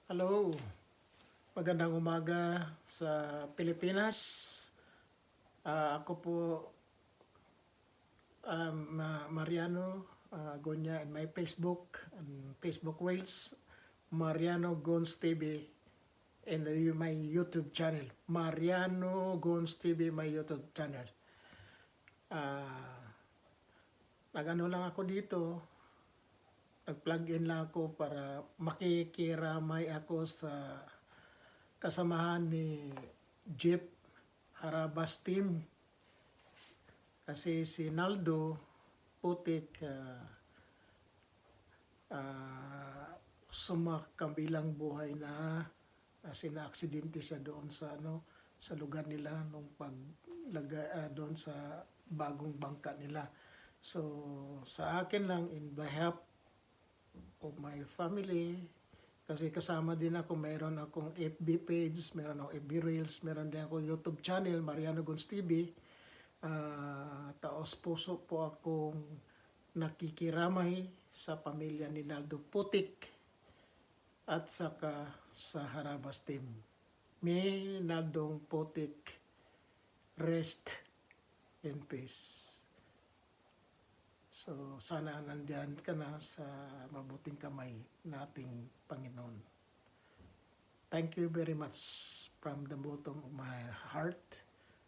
Hello, magandang umaga sa Pilipinas. Ako po, Mariano Gonya in my Facebook and Facebook Wales, Mariano Gons TV, and my YouTube channel, Mariano Gons TV, my YouTube channel. Nag-ano lang ako dito, nag-plug in lang ako para makikiramay ako sa kasamahan ni Jeep Harabas team. Kasi si Naldo Putik sumakabilang buhay na kasi na-aksidente siya doon sa sa lugar nila nung doon sa bagong bangka nila. So sa akin lang, in behalf of my family, kasi kasama din ako, mayroon akong FB page, mayroon akong FB Reels, mayroon din ako YouTube channel, Mariano Gons TV. Taos puso po akong nakikiramay sa pamilya ni Naldo Putik at saka sa Harabas team. May Naldong Putik rest in peace. So sana nandyan ka na sa mabuting kamay nating Panginoon. Thank you very much from the bottom of my heart.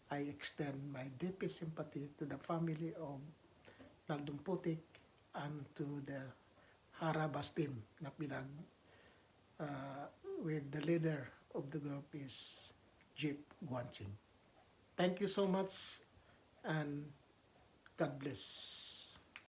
I extend my deepest sympathy to the family of Naldong Putik and to the Harabas team na with the leader of the group is Jeep Guanching. Thank you so much and God bless.